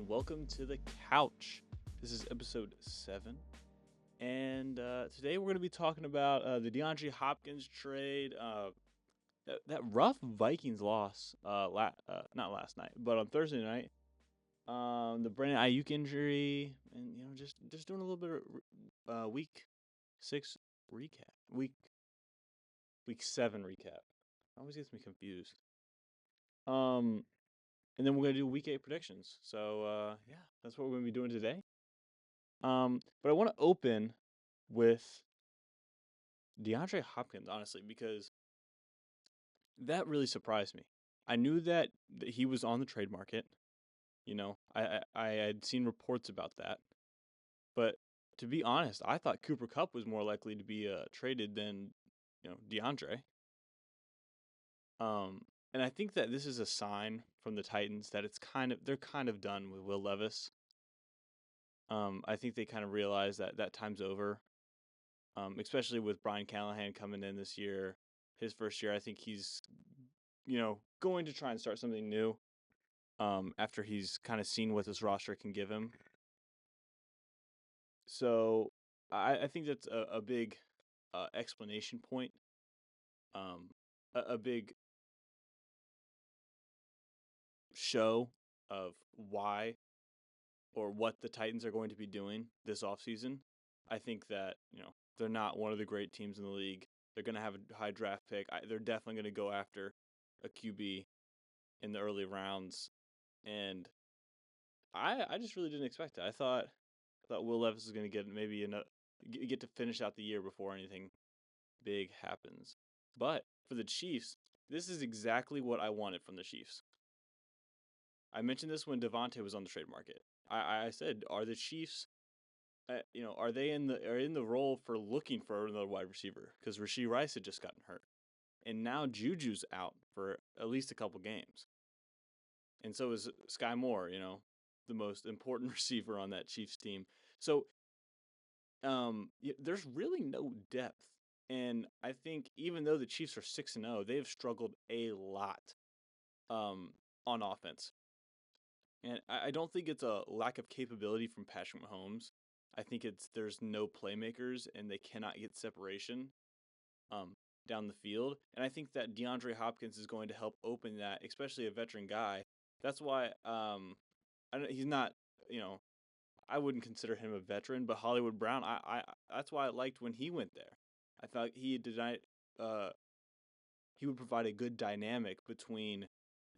welcome to the couch. This is episode 7, and today we're going to be talking about the DeAndre Hopkins trade. That rough Vikings loss, not last night, but on Thursday night. The Brandon Ayuk injury, and just doing a little bit of week 6 recap, week 7 recap. Always gets me confused. And then we're gonna do week 8 predictions. So yeah, that's what we're gonna be doing today. But I want to open with DeAndre Hopkins, honestly, because that really surprised me. I knew that he was on the trade market. I had seen reports about that, but to be honest, I thought Cooper Kupp was more likely to be traded than DeAndre. And I think that this is a sign from the Titans that they're kind of done with Will Levis. I think they kind of realize that time's over. Especially with Brian Callahan coming in this year, his first year. I think he's, going to try and start something new. After he's kind of seen what this roster can give him. So I think that's a big explanation point. A big show of why or what the Titans are going to be doing this offseason. I think that, they're not one of the great teams in the league. They're going to have a high draft pick. They're definitely going to go after a QB in the early rounds. And I just really didn't expect it. I thought Will Levis was going to get to finish out the year before anything big happens. But for the Chiefs, this is exactly what I wanted from the Chiefs. I mentioned this when Devontae was on the trade market. I said, are the Chiefs, are they in the role for looking for another wide receiver? Because Rashee Rice had just gotten hurt, and now Juju's out for at least a couple games, and so is Sky Moore. The most important receiver on that Chiefs team. So, there's really no depth, and I think even though the Chiefs are 6-0, they have struggled a lot, on offense. And I don't think it's a lack of capability from Patrick Mahomes. I think there's no playmakers and they cannot get separation down the field. And I think that DeAndre Hopkins is going to help open that, especially a veteran guy. That's why he's not, I wouldn't consider him a veteran, but Hollywood Brown, I that's why I liked when he went there. I thought he would provide a good dynamic between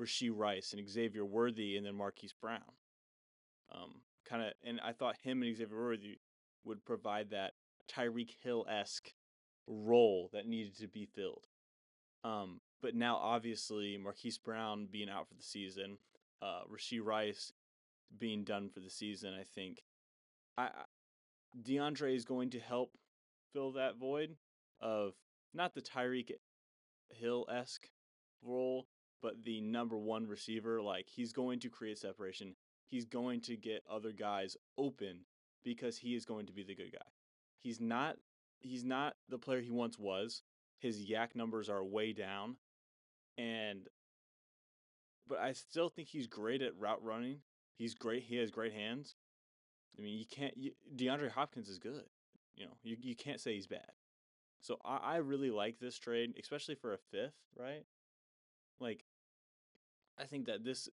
Rashee Rice and Xavier Worthy and then Marquise Brown. And I thought him and Xavier Worthy would provide that Tyreek Hill-esque role that needed to be filled. But now, obviously, Marquise Brown being out for the season, Rashee Rice being done for the season, I think DeAndre is going to help fill that void of not the Tyreek Hill-esque role, but the number one receiver. Like, he's going to create separation. He's going to get other guys open because he is going to be the good guy. He's not the player he once was. His yak numbers are way down. But I still think he's great at route running. He's great. He has great hands. I mean, DeAndre Hopkins is good. You can't say he's bad. So I really like this trade, especially for a fifth, right? Like, I think that this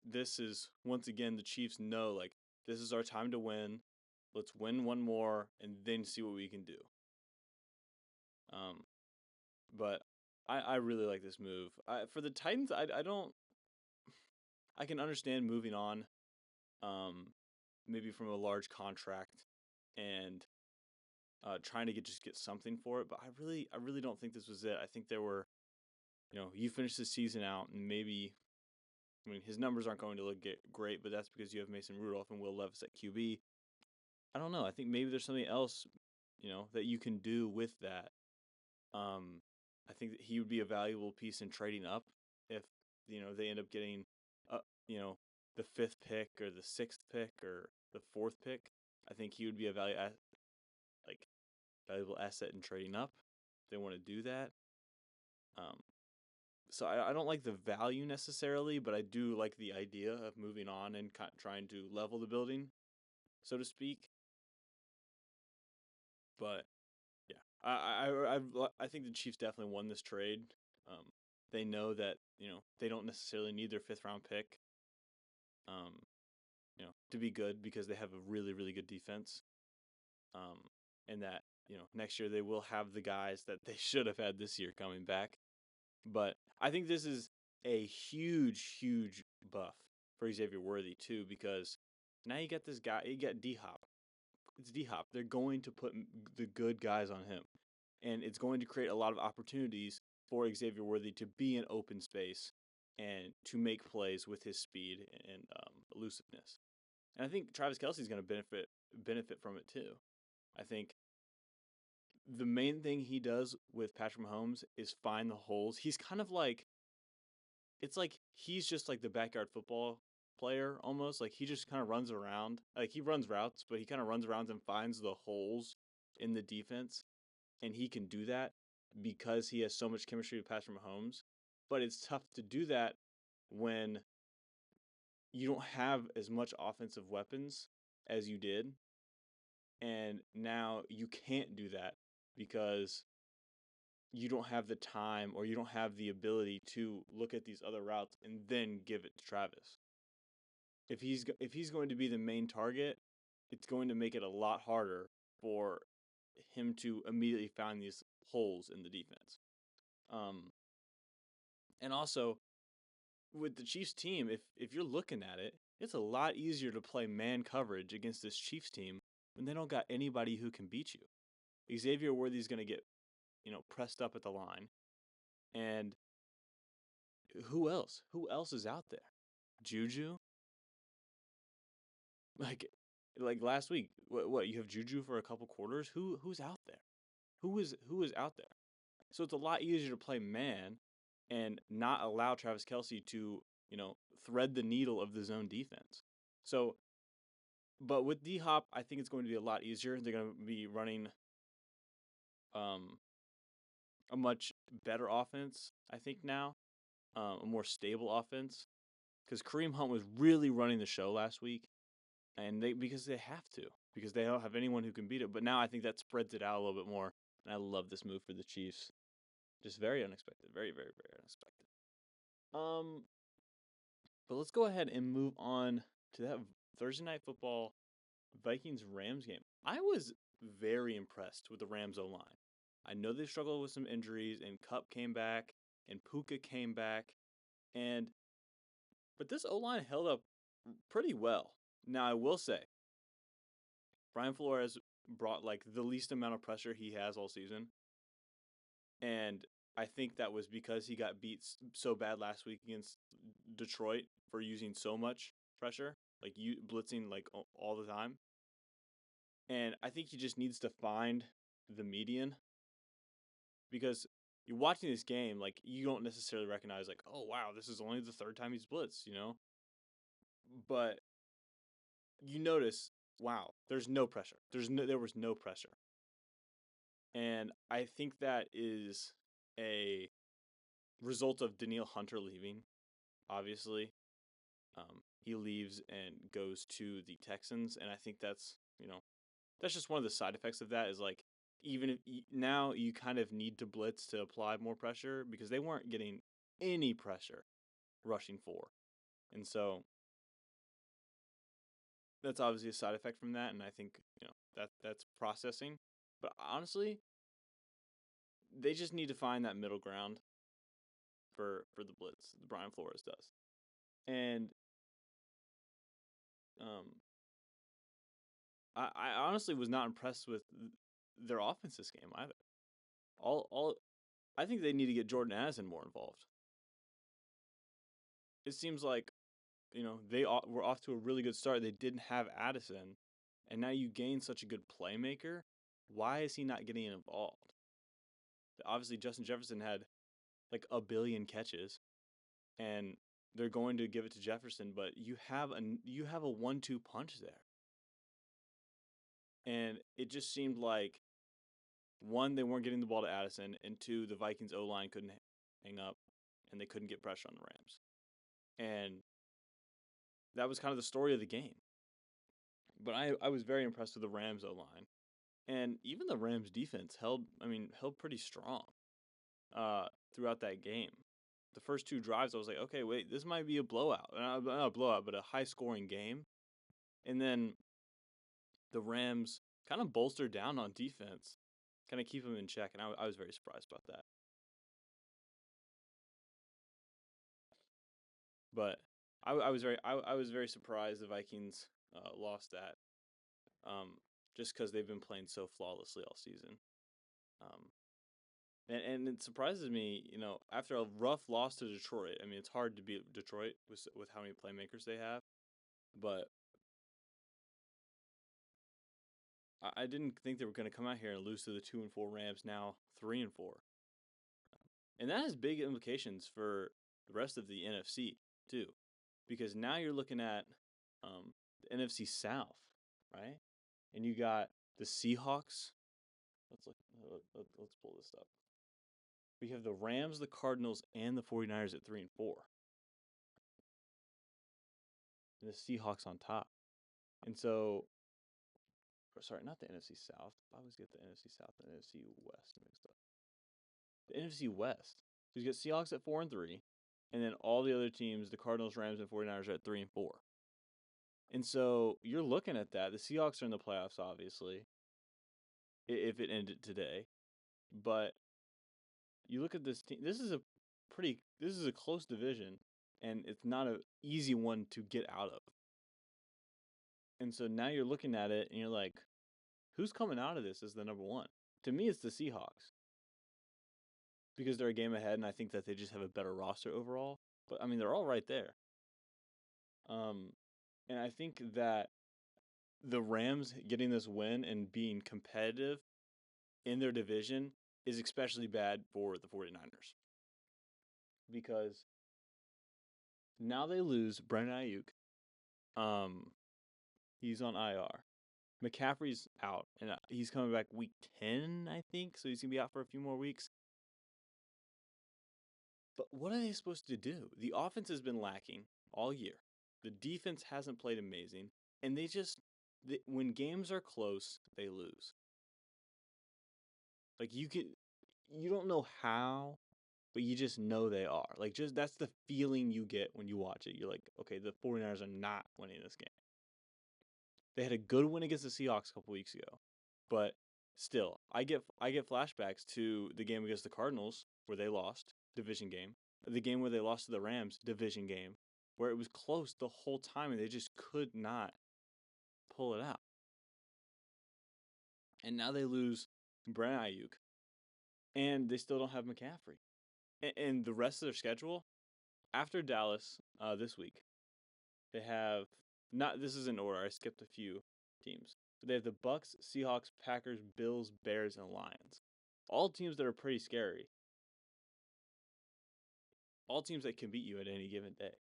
is, once again, the Chiefs know, like, this is our time to win. Let's win one more and then see what we can do. But I really like this move. For the Titans, I can understand moving on, maybe from a large contract and trying to get something for it. But I really don't think this was it. I think there were, you finish the season out and maybe, I mean, his numbers aren't going to look great, but that's because you have Mason Rudolph and Will Levis at QB. I don't know. I think maybe there's something else, that you can do with that. I think that he would be a valuable piece in trading up if, they end up getting, the 5th pick or the 6th pick or the 4th pick. I think he would be a valuable asset in trading up. If they want to do that. So I don't like the value necessarily, but I do like the idea of moving on and trying to level the building, so to speak. But yeah, I think the Chiefs definitely won this trade. Um, they know that they don't necessarily need their fifth round pick, um, to be good because they have a really really good defense. Um, and that next year they will have the guys that they should have had this year coming back. But I think this is a huge huge buff for Xavier Worthy too, because now you got this guy, you got D Hop. It's D Hop. They're going to put the good guys on him, and it's going to create a lot of opportunities for Xavier Worthy to be in open space and to make plays with his speed and elusiveness. And I think Travis Kelce is going to benefit from it too. I think the main thing he does with Patrick Mahomes is find the holes. He's kind of like, it's like he's just like the backyard football player almost. Like he just kind of runs around. Like he runs routes, but he kind of runs around and finds the holes in the defense. And he can do that because he has so much chemistry with Patrick Mahomes. But it's tough to do that when you don't have as much offensive weapons as you did. And now you can't do that because you don't have the time or you don't have the ability to look at these other routes and then give it to Travis. If he's going to be the main target, it's going to make it a lot harder for him to immediately find these holes in the defense. And also with the Chiefs team, if you're looking at it, it's a lot easier to play man coverage against this Chiefs team when they don't got anybody who can beat you. Xavier Worthy's going to get pressed up at the line, and who else? Who else is out there? Juju? Like like last week, what you have Juju for a couple quarters? Who's out there? Who is out there? So it's a lot easier to play man and not allow Travis Kelce to, thread the needle of the zone defense. So, but with D Hop, I think it's going to be a lot easier. They're going to be running um, a much better offense, I think now, a more stable offense. Because Kareem Hunt was really running the show last week, and because they have to, because they don't have anyone who can beat it. But now I think that spreads it out a little bit more, and I love this move for the Chiefs. Just very unexpected, very very very unexpected. Um, but let's go ahead and move on to that Thursday night football Vikings Rams game. I was very impressed with the Rams O line. I know they struggled with some injuries, and Cup came back, and Puka came back, and but this O line held up pretty well. Now I will say, Brian Flores brought like the least amount of pressure he has all season, and I think that was because he got beat so bad last week against Detroit for using so much pressure, like you blitzing like all the time. And I think he just needs to find the median, because you're watching this game, like you don't necessarily recognize like, oh wow, this is only the third time he's blitzed. But you notice, wow, there's no pressure. There was no pressure. And I think that is a result of Danielle Hunter leaving, obviously. He leaves and goes to the Texans, and I think that's just one of the side effects of that is like, even if now you kind of need to blitz to apply more pressure because they weren't getting any pressure rushing for. And so that's obviously a side effect from that, and I think, that's processing. But honestly, they just need to find that middle ground for the blitz. Brian Flores does. And um I honestly was not impressed with their offense this game either. All I think they need to get Jordan Addison more involved. It seems like, they were off to a really good start. They didn't have Addison, and now you gain such a good playmaker. Why is he not getting involved? Obviously, Justin Jefferson had like a billion catches, and they're going to give it to Jefferson, but you have a 1-2 punch there, and it just seemed like, one, they weren't getting the ball to Addison, and two, the Vikings O line couldn't hang up, and they couldn't get pressure on the Rams. And that was kind of the story of the game. But I was very impressed with the Rams O-line. And even the Rams defense held pretty strong throughout that game. The first two drives, I was like, okay, wait, this might be a blowout. Not a blowout, but a high-scoring game. And then the Rams kind of bolstered down on defense, kind of keep them in check, and I was very surprised about that. But I was very surprised the Vikings lost that, just because they've been playing so flawlessly all season. And it surprises me, after a rough loss to Detroit. I mean, it's hard to beat Detroit with how many playmakers they have, but I didn't think they were going to come out here and lose to the 2-4 Rams, now 3-4, and that has big implications for the rest of the NFC too, because now you're looking at the NFC South, right? And you got the Seahawks. Let's pull this up. We have the Rams, the Cardinals, and the 49ers at 3-4. And the Seahawks on top. And so, sorry, not the NFC South. I always get the NFC South and the NFC West mixed up. The NFC West. So you get Seahawks at 4-3, and then all the other teams, the Cardinals, Rams, and 49ers are at 3-4. And so you're looking at that. The Seahawks are in the playoffs, obviously, if it ended today. But you look at this team. This is a close division, and it's not an easy one to get out of. And so now you're looking at it, and you're like, who's coming out of this as the number one? To me, it's the Seahawks, because they're a game ahead, and I think that they just have a better roster overall. But, I mean, they're all right there. And I think that the Rams getting this win and being competitive in their division is especially bad for the 49ers. Because now they lose Brandon Ayuk. He's on IR. McCaffrey's out, and he's coming back week 10, I think, so he's going to be out for a few more weeks. But what are they supposed to do? The offense has been lacking all year. The defense hasn't played amazing, and when games are close, they lose. Like, you don't know how, but you just know they are. Like, that's the feeling you get when you watch it. You're like, okay, the 49ers are not winning this game. They had a good win against the Seahawks a couple weeks ago, but still, I get flashbacks to the game against the Cardinals where they lost, division game. The game where they lost to the Rams, division game, where it was close the whole time and they just could not pull it out. And now they lose Brandon Ayuk, and they still don't have McCaffrey. And the rest of their schedule, after Dallas this week, they have this is in order. I skipped a few teams. But they have the Bucks, Seahawks, Packers, Bills, Bears, and Lions. All teams that are pretty scary. All teams that can beat you at any given day.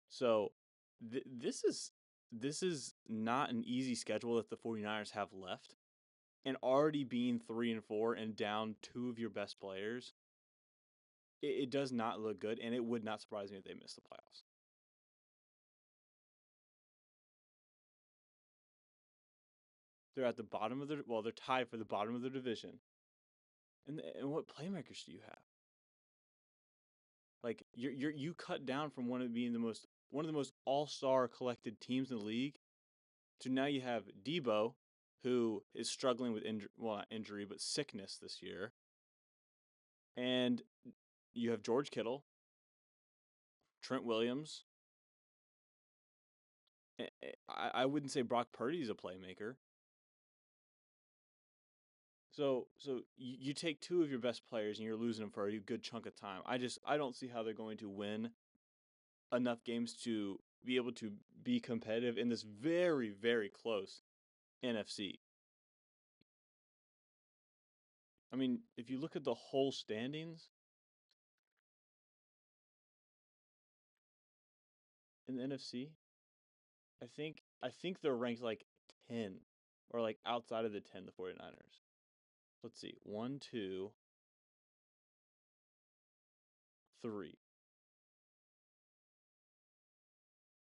So this is not an easy schedule that the 49ers have left. And already being 3-4 and down two of your best players, it does not look good, and it would not surprise me if they miss the playoffs. They're at the bottom of they're tied for the bottom of their division. And what playmakers do you have? Like you cut down from one of the most all-star collected teams in the league to now you have Debo, who is struggling with not injury, but sickness this year. And you have George Kittle, Trent Williams. I wouldn't say Brock Purdy's a playmaker. So you take two of your best players and you're losing them for a good chunk of time. I don't see how they're going to win enough games to be able to be competitive in this very, very close NFC. I mean, if you look at the whole standings in the NFC, I think they're ranked like 10 or like outside of the 10, the 49ers. Let's see. 1, 2, 3.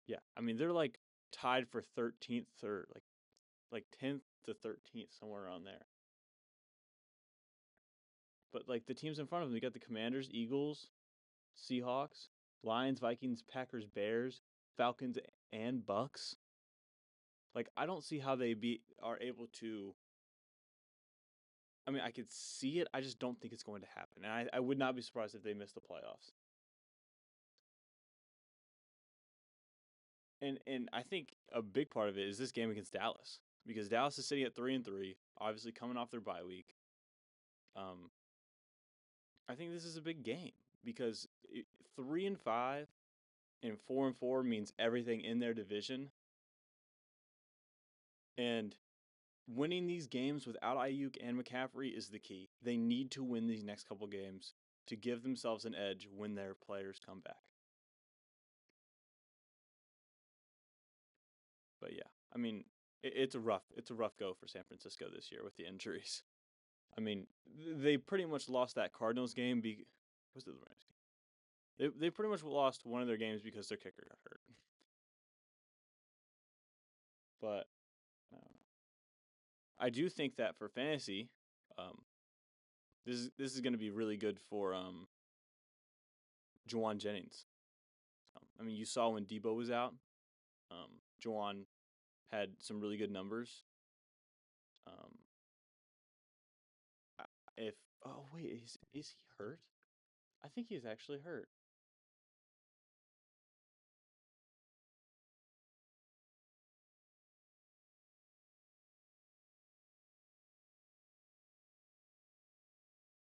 Yeah, I mean they're like tied for 13th or like 10th to 13th somewhere around there. But like the teams in front of them, you got the Commanders, Eagles, Seahawks, Lions, Vikings, Packers, Bears, Falcons, and Bucks. Like I don't see how are able to. I mean, I could see it. I just don't think it's going to happen, and I would not be surprised if they miss the playoffs. And I think a big part of it is this game against Dallas because Dallas is sitting at 3-3, obviously coming off their bye week. Um, I think this is a big game because 3-5 and 4-4 means everything in their division, and winning these games without Ayuk and McCaffrey is the key. They need to win these next couple games to give themselves an edge when their players come back. But yeah, I mean, it's a rough go for San Francisco this year with the injuries. I mean, they pretty much lost that Cardinals game. Was it the Rams game? They pretty much lost one of their games because their kicker got hurt. But I do think that for fantasy, um, this is going to be really good for Juwan Jennings. I mean, you saw when Debo was out, Juwan had some really good numbers. Um, if oh wait, is he hurt? I think he's actually hurt.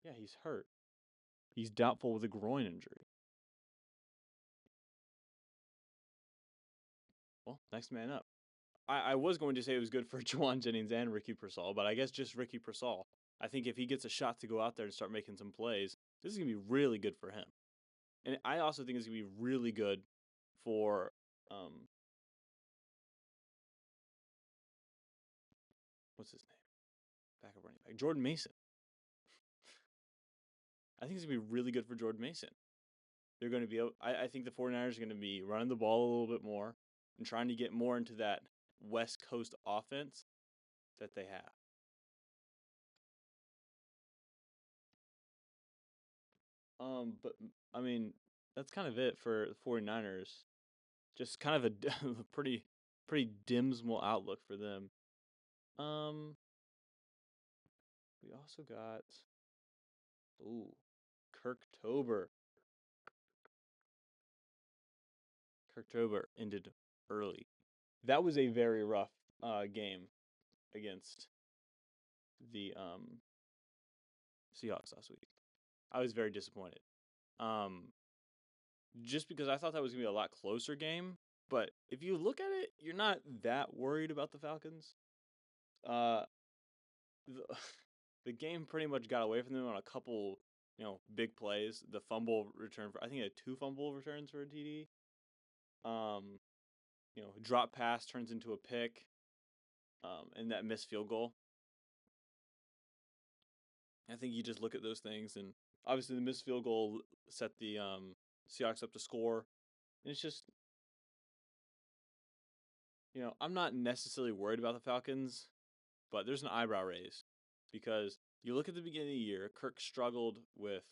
Yeah, he's hurt. He's doubtful with a groin injury. Well, next man up. I was going to say it was good for Juwan Jennings and Ricky Pearsall, but I guess just Ricky Pearsall. I think if he gets a shot to go out there and start making some plays, this is going to be really good for him. And I also think it's going to be really good for what's his name? Backup running back. Jordan Mason. I think it's going to be really good for Jordan Mason. They're going to be I think the 49ers are going to be running the ball a little bit more and trying to get more into that West Coast offense that they have. But I mean, that's kind of it for the 49ers. Just kind of a pretty dismal outlook for them. Um, we also got ooh, Kirktober. Kirktober ended early. That was a very rough game against the Seahawks last week. I was very disappointed. Um, just because I thought that was gonna be a lot closer game. But if you look at it, you're not that worried about the Falcons. Uh, the, the game pretty much got away from them on a couple, big plays. The fumble return I think he had 2 fumble returns for a TD. Um, drop pass turns into a pick. And that missed field goal. I think you just look at those things, and obviously the missed field goal set the Seahawks up to score. And it's just, I'm not necessarily worried about the Falcons, but there's an eyebrow raise because you look at the beginning of the year, Kirk struggled with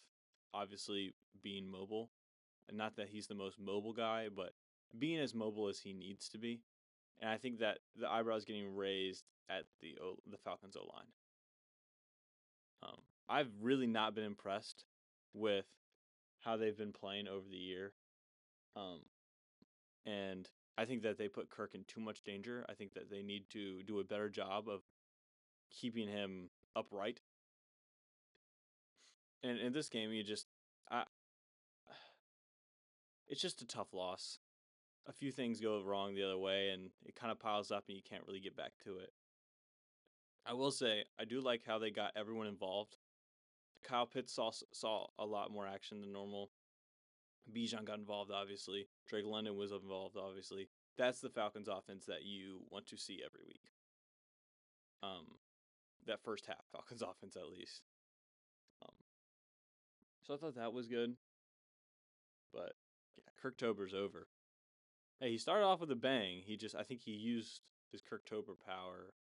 obviously being mobile, and not that he's the most mobile guy, but being as mobile as he needs to be. And I think that the eyebrow is getting raised at the Falcons O line. I've really not been impressed with how they've been playing over the year. And I think that they put Kirk in too much danger. I think that they need to do a better job of keeping him upright. And in this game, I, it's just a tough loss. A few things go wrong the other way, and it kind of piles up, and you can't really get back to it. I will say, I do like how they got everyone involved. Kyle Pitts saw a lot more action than normal. Bijan got involved, obviously. Drake London was involved, obviously. That's the Falcons offense that you want to see every week. That first half Falcons offense at least. So I thought that was good. But yeah, Kirktober's over. Hey, he started off with a bang. I think he used his Kirktober power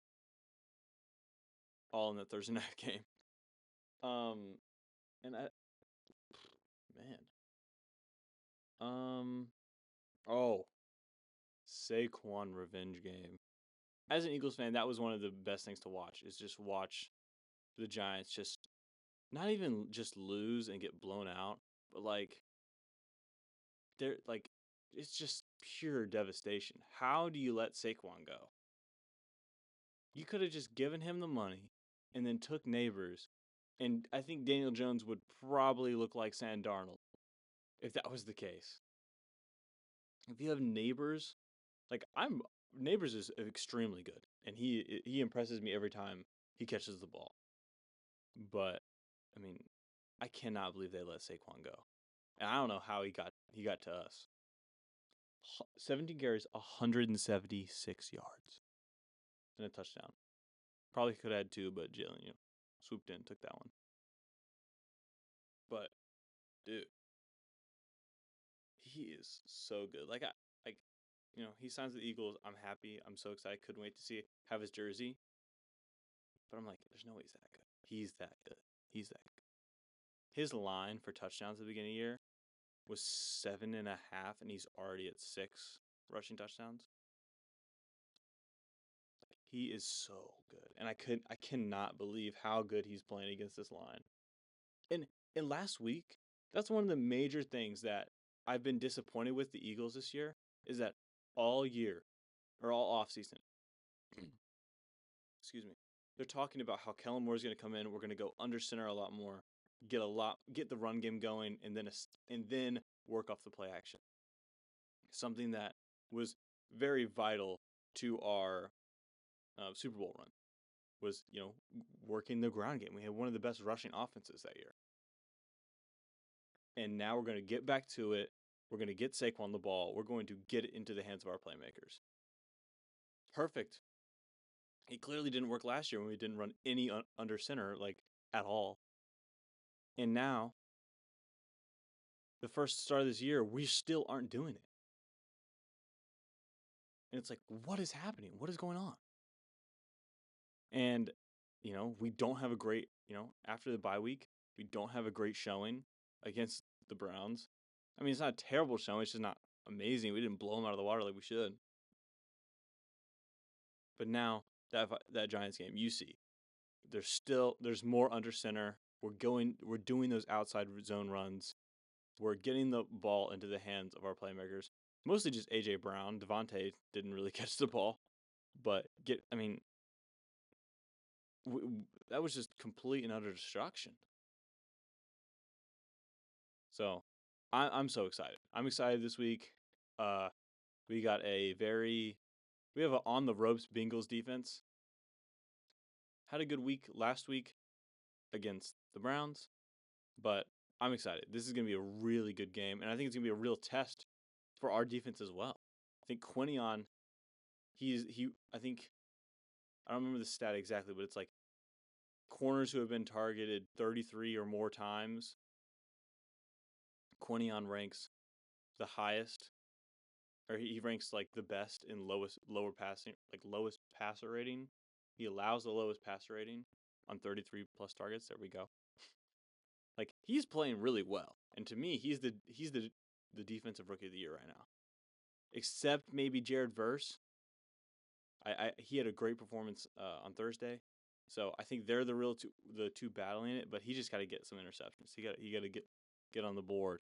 all in the Thursday night game. And man, oh, Saquon Revenge game. As an Eagles fan, that was one of the best things to watch. Is just watch the Giants just not even just lose and get blown out, but like they're like it's just pure devastation. How do you let Saquon go? You could have just given him the money and then took Neighbors, and I think Daniel Jones would probably look like Sam Darnold if that was the case. If you have Neighbors, like Neighbors is extremely good, and he impresses me every time he catches the ball. But I mean, I cannot believe they let Saquon go, and I don't know how he got to us. 17 carries, 176 yards, and a touchdown. Probably could have had two, but Jalen, swooped in, took that one. But dude, he is so good. He signs with the Eagles. I'm happy. I'm so excited. Couldn't wait to have his jersey. But I'm like, there's no way he's that good. He's that good. He's that good. His line for touchdowns at the beginning of the year was 7.5, and he's already at 6 rushing touchdowns. He is so good, and I cannot believe how good he's playing against this line. And last week, that's one of the major things that I've been disappointed with the Eagles this year is that all year or all offseason, excuse me, they're talking about how Kellen Moore is going to come in. We're going to go under center a lot more, get the run game going, and then work off the play action. Something that was very vital to our Super Bowl run was working the ground game. We had one of the best rushing offenses that year, and now we're going to get back to it. We're going to get Saquon the ball. We're going to get it into the hands of our playmakers. Perfect. It clearly didn't work last year when we didn't run any under center at all. And now, the first start of this year, we still aren't doing it. And it's like, what is happening? What is going on? And, we don't have a great, after the bye week, we don't have a great showing against the Browns. I mean, it's not a terrible showing. It's just not amazing. We didn't blow them out of the water like we should. But now, that Giants game, you see, there's more under center. We're doing those outside zone runs. We're getting the ball into the hands of our playmakers. Mostly just A.J. Brown. Devontae didn't really catch the ball. But that was just complete and utter destruction. So, I'm so excited. I'm excited this week. We have an on the ropes Bengals defense. Had a good week last week against the Browns, but I'm excited. This is going to be a really good game, and I think it's going to be a real test for our defense as well. I think Quinion, I don't remember the stat exactly, but it's like corners who have been targeted 33 or more times. Quinion ranks the highest, or he ranks like the best in lowest passer rating. He allows the lowest passer rating on 33 plus targets. There we go. Like, he's playing really well, and to me, he's the defensive rookie of the year right now. Except maybe Jared Verse. He had a great performance on Thursday, so I think they're the two battling it. But he just got to get some interceptions. He got to get on the board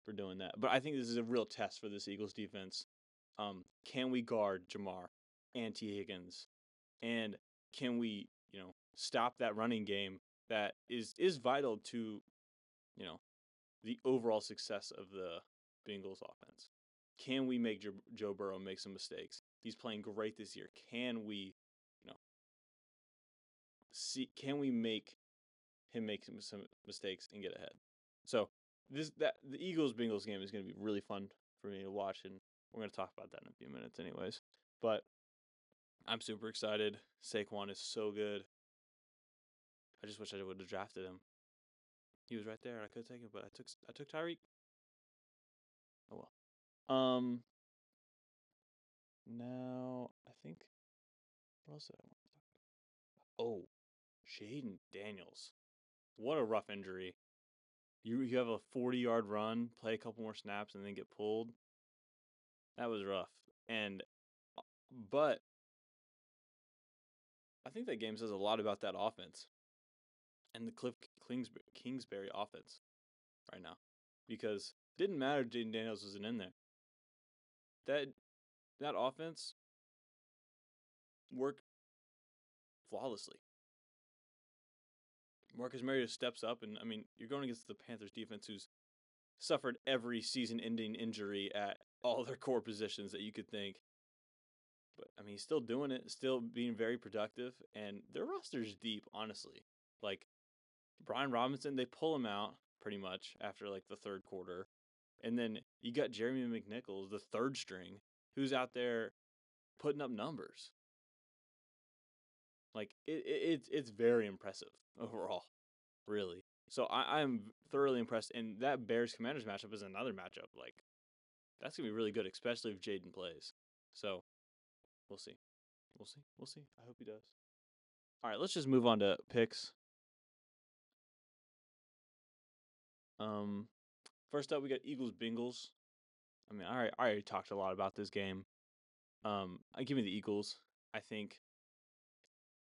for doing that. But I think this is a real test for this Eagles defense. Can we guard Jamar and T. Higgins, and can we stop that running game that is vital to the overall success of the Bengals offense? Can we make Joe Burrow make some mistakes? He's playing great this year. Can we, can we make him make some mistakes and get ahead? So the Eagles Bengals game is going to be really fun for me to watch, and we're going to talk about that in a few minutes, anyways. But I'm super excited. Saquon is so good. I just wish I would have drafted him. He was right there. I could have taken him, but I took Tyreek. Oh well. Now, I think, what else did I want to talk about? Oh, Jaden Daniels. What a rough injury. You have a 40-yard run, play a couple more snaps, and then get pulled. That was rough. But I think that game says a lot about that offense and the Kingsbury offense right now, because it didn't matter if Jaden Daniels wasn't in there. That offense worked flawlessly. Marcus Mariota steps up, and I mean, you're going against the Panthers defense, who's suffered every season-ending injury at all their core positions that you could think. But I mean, he's still doing it, still being very productive, and their roster's deep, honestly. Like Brian Robinson, they pull him out pretty much after like the third quarter, and then you got Jeremy McNichols, the third string, who's out there putting up numbers. Like it's very impressive overall, really. So I'm thoroughly impressed, and that Bears Commanders matchup is another matchup. Like that's gonna be really good, especially if Jaden plays. So we'll see. We'll see. I hope he does. All right, let's just move on to picks. First up, we got Eagles Bengals. I mean, I already talked a lot about this game. I give me the Eagles. I think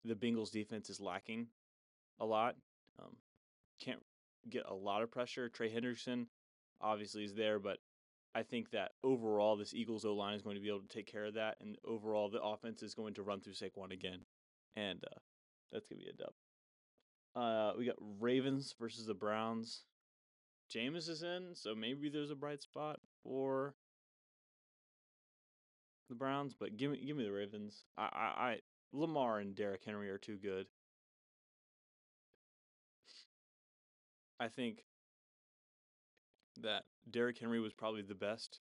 the Bengals defense is lacking a lot. Can't get a lot of pressure. Trey Henderson obviously is there, but I think that overall this Eagles O-line is going to be able to take care of that, and overall the offense is going to run through Saquon again, and that's going to be a dub. We got Ravens versus the Browns. Jameis is in, so maybe there's a bright spot for the Browns, but give me the Ravens. I Lamar and Derrick Henry are too good. I think that Derrick Henry was probably the best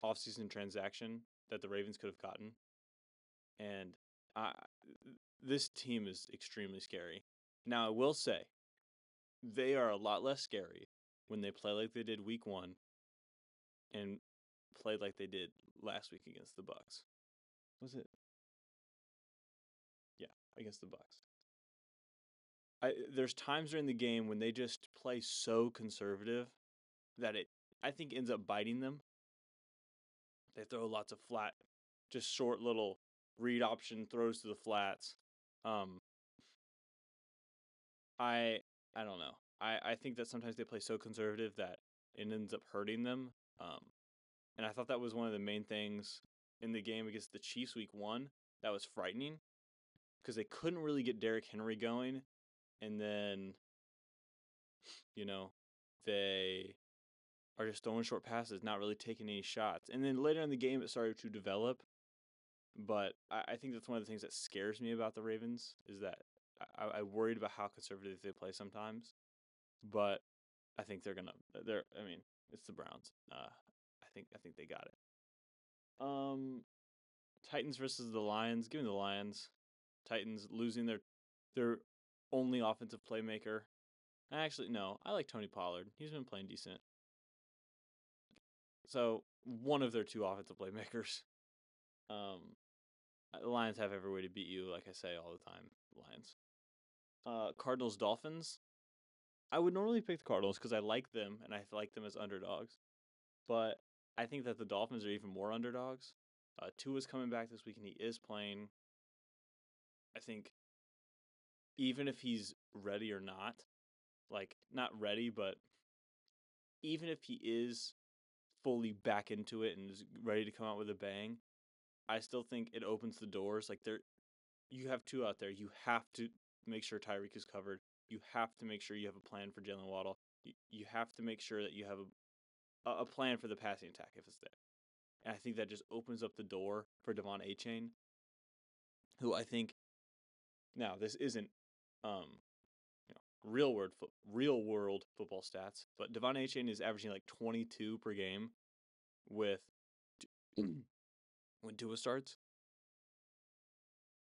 offseason transaction that the Ravens could have gotten. And this team is extremely scary. Now, I will say, they are a lot less scary when they play like they did week 1 and played like they did last week against the Bucs. Was it? Yeah, against the Bucs. There's times during the game when they just play so conservative that it, I think, ends up biting them. They throw lots of flat, just short little read option throws to the flats. I I don't know. I think that sometimes they play so conservative that it ends up hurting them. And I thought that was one of the main things in the game against the Chiefs week 1 that was frightening, because they couldn't really get Derrick Henry going, and then they are just throwing short passes, not really taking any shots. And then later in the game, it started to develop. But I think that's one of the things that scares me about the Ravens, is that I worried about how conservative they play sometimes. But I think I mean, it's the Browns. I think they got it. Titans versus the Lions. Give me the Lions. Titans losing their only offensive playmaker. Actually, no. I like Tony Pollard. He's been playing decent. So one of their 2 offensive playmakers. The Lions have every way to beat you, like I say all the time. Lions. Cardinals Dolphins. I would normally pick the Cardinals because I like them and I like them as underdogs, but I think that the Dolphins are even more underdogs. Tua's coming back this week and he is playing. I think even if he's ready or not, like not ready, but even if he is fully back into it and is ready to come out with a bang, I still think it opens the doors. Like you have 2 out there. You have to make sure Tyreek is covered. You have to make sure you have a plan for Jalen Waddle. You have to make sure that you have a plan for the passing attack if it's there. And I think that just opens up the door for Devon Achane, who I think, now this isn't real world football stats, but Devon Achane is averaging like 22 per game with when Tua starts.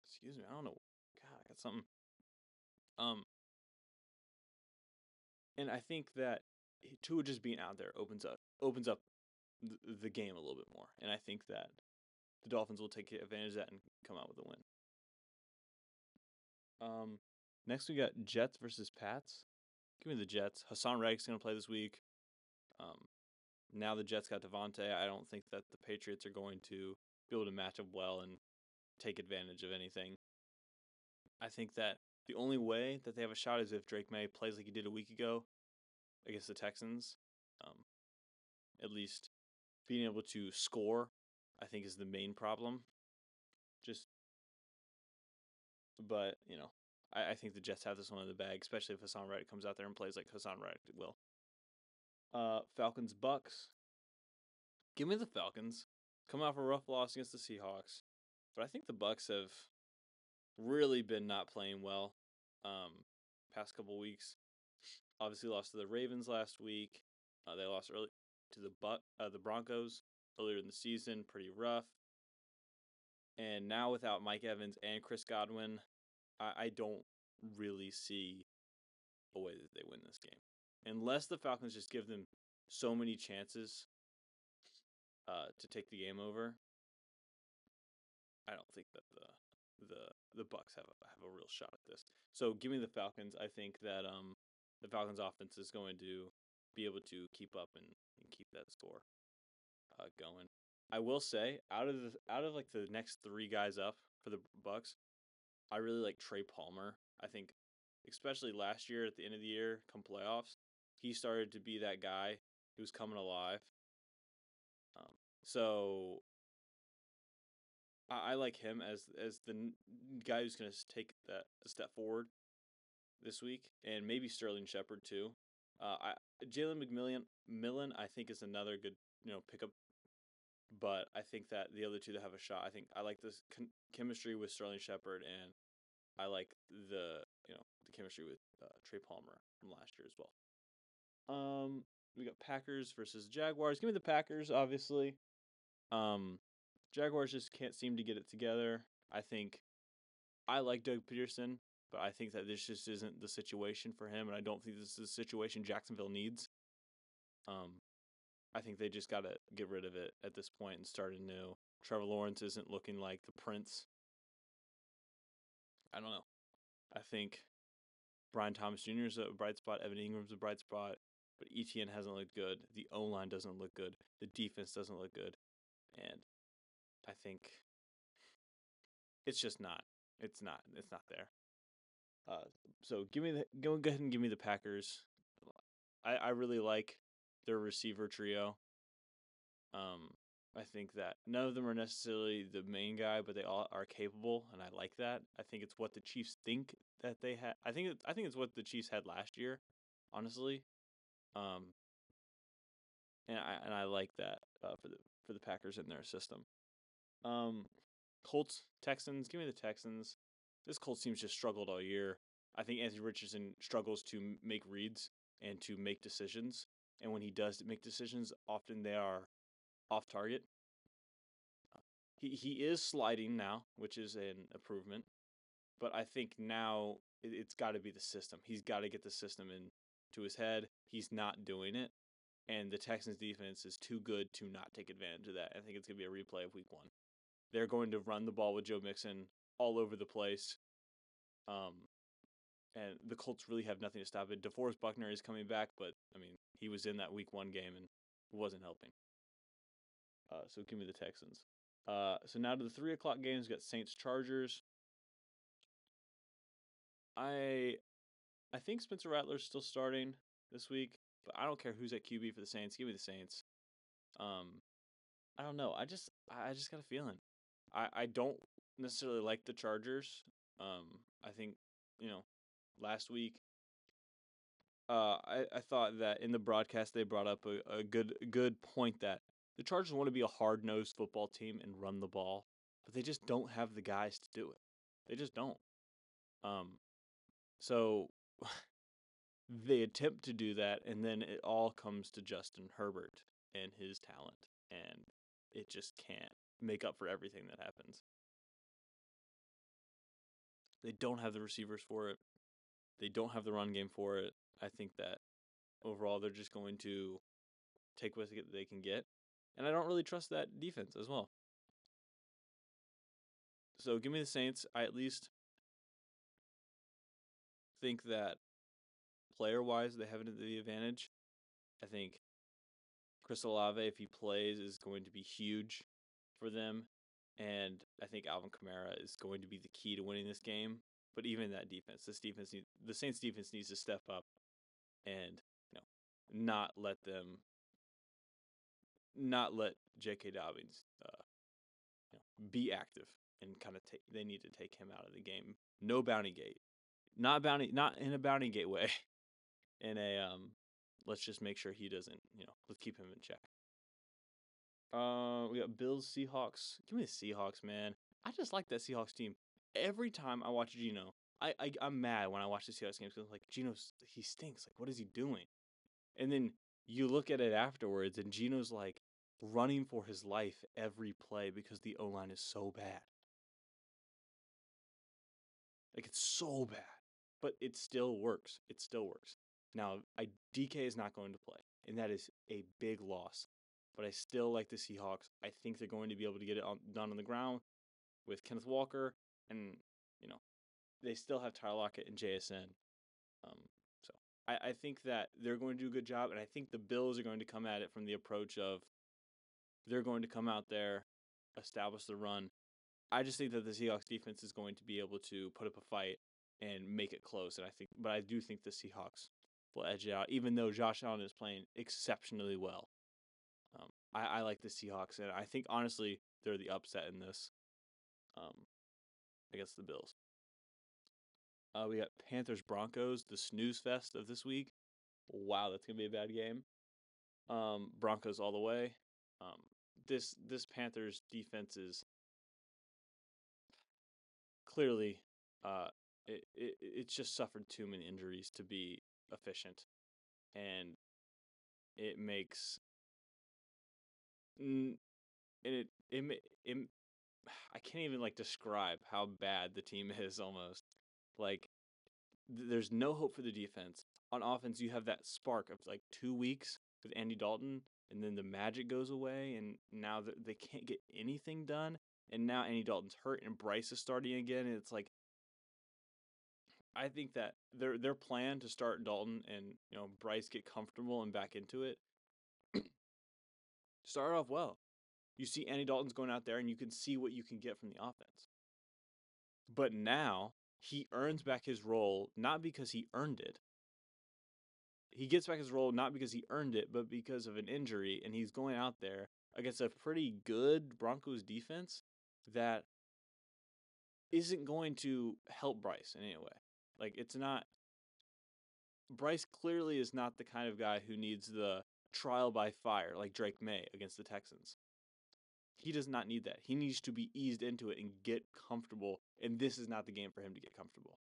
Excuse me, I don't know. God, I got something. And I think that Tua just being out there opens up the game a little bit more. And I think that the Dolphins will take advantage of that and come out with a win. Next we got Jets versus Pats. Give me the Jets. Hassan Reddick's going to play this week. Now the Jets got Devontae. I don't think that the Patriots are going to be able to match up well and take advantage of anything. I think that the only way that they have a shot is if Drake May plays like he did a week ago against the Texans. At least being able to score, I think, is the main problem. But I think the Jets have this one in the bag, especially if Hassan Reddick comes out there and plays like Hassan Reddick will. Falcons Bucks. Give me the Falcons. Come off a rough loss against the Seahawks, but I think the Bucks have really been not playing well. Past couple weeks, obviously lost to the Ravens last week. They lost early to the Broncos earlier in the season, pretty rough. And now without Mike Evans and Chris Godwin, I don't really see a way that they win this game. Unless the Falcons just give them so many chances to take the game over, I don't think that the Bucks have a real shot at this. So give me the Falcons. I think that the Falcons offense is going to be able to keep up and keep that score going. I will say out of like the next three guys up for the Bucks, I really like Trey Palmer. I think, especially last year at the end of the year, come playoffs, he started to be that guy who was coming alive. So I like him as the guy who's going to take that step forward this week, and maybe Sterling Shepard too. Jalen McMillan, I think, is another good pickup. But I think that the other two that have a shot, I like this chemistry with Sterling Shepard, and I like the chemistry with Trey Palmer from last year as well. We got Packers versus Jaguars. Give me the Packers, obviously. Jaguars just can't seem to get it together. I like Doug Peterson, but I think that this just isn't the situation for him, and I don't think this is the situation Jacksonville needs. I think they just got to get rid of it at this point and start anew. Trevor Lawrence isn't looking like the prince. I don't know. I think Brian Thomas Jr. is a bright spot. Evan Ingram's a bright spot. But ETN hasn't looked good. The O-line doesn't look good. The defense doesn't look good. And I think it's just not. It's not there. So go ahead and give me the Packers. I really like their receiver trio. I think that none of them are necessarily the main guy, but they all are capable, and I like that. I think it's what the Chiefs think that they had. I think it's what the Chiefs had last year, honestly. And I like that for the Packers in their system. Colts, Texans. Give me the Texans. This Colts team's just struggled all year. I think Anthony Richardson struggles to make reads and to make decisions. And when he does make decisions, often they are off target. He is sliding now, which is an improvement. But I think now it's got to be the system. He's got to get the system into his head. He's not doing it. And the Texans defense is too good to not take advantage of that. I think it's going to be a replay of week 1. They're going to run the ball with Joe Mixon all over the place. And the Colts really have nothing to stop it. DeForest Buckner is coming back, but, he was in that week 1 game and wasn't helping. So give me the Texans. So now to the 3 o'clock games. We got Saints-Chargers. I think Spencer Rattler's still starting this week, but I don't care who's at QB for the Saints. Give me the Saints. I don't know. I just got a feeling. I don't necessarily like the Chargers. I think, last week, I thought that in the broadcast they brought up a good point that the Chargers want to be a hard-nosed football team and run the ball, but they just don't have the guys to do it. They just don't. So they attempt to do that, and then it all comes to Justin Herbert and his talent, and it just can't make up for everything that happens. They don't have the receivers for it. They don't have the run game for it. I think that overall they're just going to take what they can get, and I don't really trust that defense as well. So give me the Saints. I at least think that player-wise, they have the advantage. I think Chris Olave, if he plays, is going to be huge for them. And I think Alvin Kamara is going to be the key to winning this game. But even that defense, the Saints defense needs to step up and not let J.K. Dobbins be active and kind of take. They need to take him out of the game. No bounty gate, not in a bounty gate way. In a let's just make sure he doesn't. Let's keep him in check. We got Bills, Seahawks. Give me the Seahawks, man. I just like that Seahawks team. Every time I watch Geno, I'm mad when I watch the Seahawks games because I'm like, Geno, he stinks. Like, what is he doing? And then you look at it afterwards, and Geno's like running for his life every play because the O-line is so bad. Like, it's so bad. But it still works. It still works. Now, DK is not going to play, and that is a big loss. But I still like the Seahawks. I think they're going to be able to get it done on the ground with Kenneth Walker, and they still have Tyler Lockett and JSN. So I think that they're going to do a good job, and I think the Bills are going to come at it from the approach of they're going to come out there, establish the run. I just think that the Seahawks defense is going to be able to put up a fight and make it close, but I do think the Seahawks will edge it out, even though Josh Allen is playing exceptionally well. I like the Seahawks, and I think, honestly, they're the upset in this against the Bills. We got Panthers-Broncos, the snooze fest of this week. Wow, that's going to be a bad game. Broncos all the way. This Panthers defense is clearly it's just suffered too many injuries to be efficient, and it makes it I can't even describe how bad the team is almost. Like there's no hope for the defense. On offense, you have that spark of 2 weeks with Andy Dalton, and then the magic goes away, and now they can't get anything done. And now Andy Dalton's hurt, and Bryce is starting again, and it's I think that their plan to start Dalton and Bryce get comfortable and back into it started off well. You see Andy Dalton's going out there, and you can see what you can get from the offense. But now he earns back his role not because he earned it. He gets back his role not because he earned it, but because of an injury, and he's going out there against a pretty good Broncos defense that isn't going to help Bryce in any way. It's not. Bryce clearly is not the kind of guy who needs the trial by fire like Drake May against the Texans. He does not need that. He needs to be eased into it and get comfortable, and this is not the game for him to get comfortable.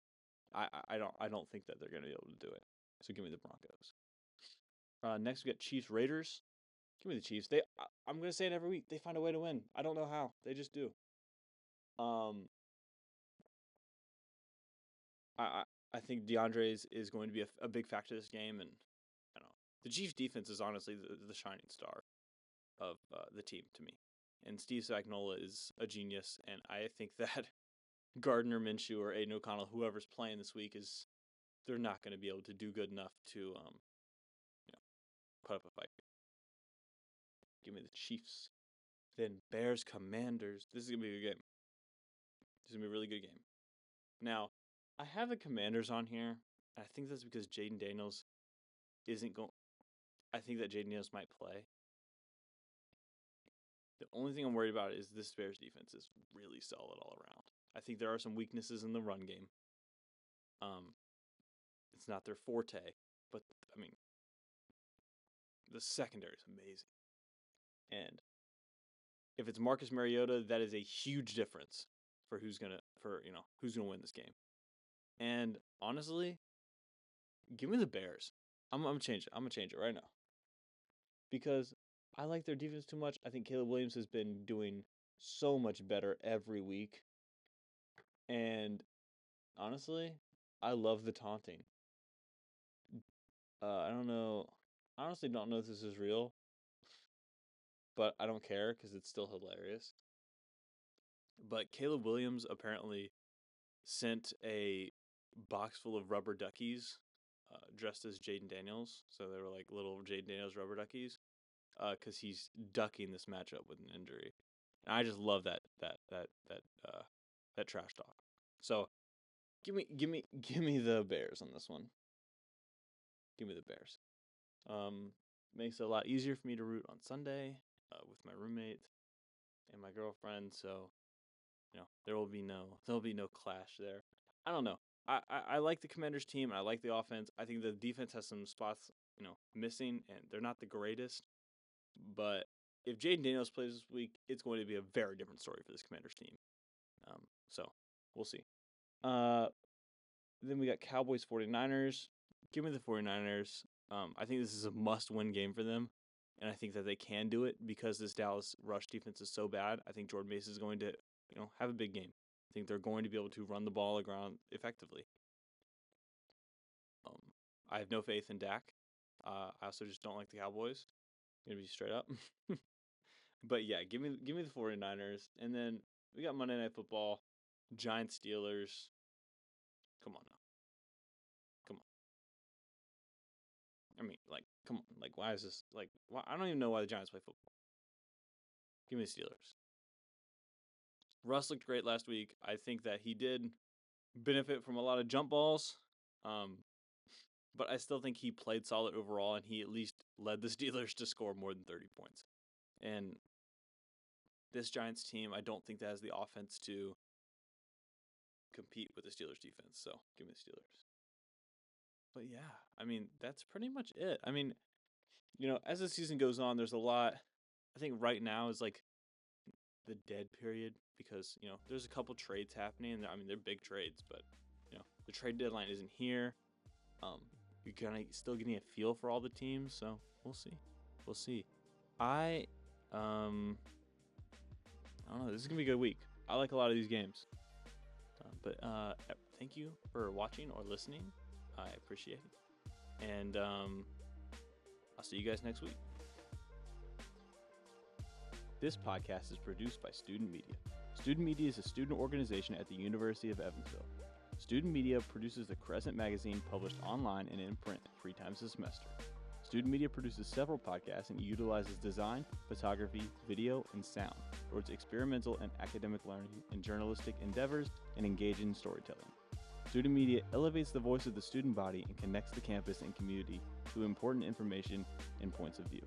I don't think that they're going to be able to do it. So give me the Broncos. Next we got Chiefs Raiders. Give me the Chiefs. I'm going to say it every week. They find a way to win. I don't know how. They just do. I think Deandre is going to be a big factor this game, and I don't know. The Chiefs defense is honestly the shining star of the team to me. And Steve Spagnuolo is a genius, and I think that Gardner Minshew or Aiden O'Connell, whoever's playing this week, they're not going to be able to do good enough to put up a fight. Give me the Chiefs. Then Bears Commanders. This is going to be a good game. This is going to be a really good game. Now, I have the Commanders on here. I think that's because Jaden Daniels isn't going. I think that Jaden Daniels might play. The only thing I'm worried about is this Bears defense is really solid all around. I think there are some weaknesses in the run game. It's not their forte, but I mean, the secondary is amazing. And if it's Marcus Mariota, that is a huge difference for who's gonna win this game. And honestly, give me the Bears. I'm gonna change it. I'm gonna change it right now because I like their defense too much. I think Caleb Williams has been doing so much better every week. And honestly, I love the taunting. I don't know. I honestly don't know if this is real, but I don't care because it's still hilarious. But Caleb Williams apparently sent a box full of rubber duckies dressed as Jaden Daniels. So they were like little Jaden Daniels rubber duckies because he's ducking this matchup with an injury. And I just love that trash talk. So give me the Bears on this one. Give me the Bears. Makes it a lot easier for me to root on Sunday with my roommate and my girlfriend. So there'll be no clash there. I don't know. I like the Commanders team and I like the offense. I think the defense has some spots missing and they're not the greatest. But if Jaden Daniels plays this week, it's going to be a very different story for this Commanders team. So we'll see. Then we got Cowboys 49ers. Give me the 49ers. I think this is a must-win game for them. And I think that they can do it because this Dallas rush defense is so bad. I think Jordan Mason is going to, have a big game. I think they're going to be able to run the ball around effectively. I have no faith in Dak. I also just don't like the Cowboys. I'm gonna be straight up. But yeah, give me the 49ers. And then we got Monday Night Football, Giants Steelers. Come on now. Come on. I mean, come on. Why is this why I don't even know why the Giants play football. Give me the Steelers. Russ looked great last week. I think that he did benefit from a lot of jump balls. But I still think he played solid overall, and he at least led the Steelers to score more than 30 points. And this Giants team, I don't think that has the offense to compete with the Steelers defense. So give me the Steelers. But yeah, I mean, that's pretty much it. I mean, as the season goes on, there's a lot. I think right now is the dead period because, there's a couple trades happening. And I mean, they're big trades, but, the trade deadline isn't here. You're kind of still getting a feel for all the teams, so we'll see. We'll see. I don't know. This is gonna be a good week. I like a lot of these games. But thank you for watching or listening. I appreciate it, and I'll see you guys next week. This podcast is produced by Student Media. Student Media is a student organization at the University of Evansville. Student Media produces the Crescent magazine published online and in print 3 times a semester. Student Media produces several podcasts and utilizes design, photography, video, and sound towards experimental and academic learning in journalistic endeavors and engaging storytelling. Student Media elevates the voice of the student body and connects the campus and community to important information and points of view.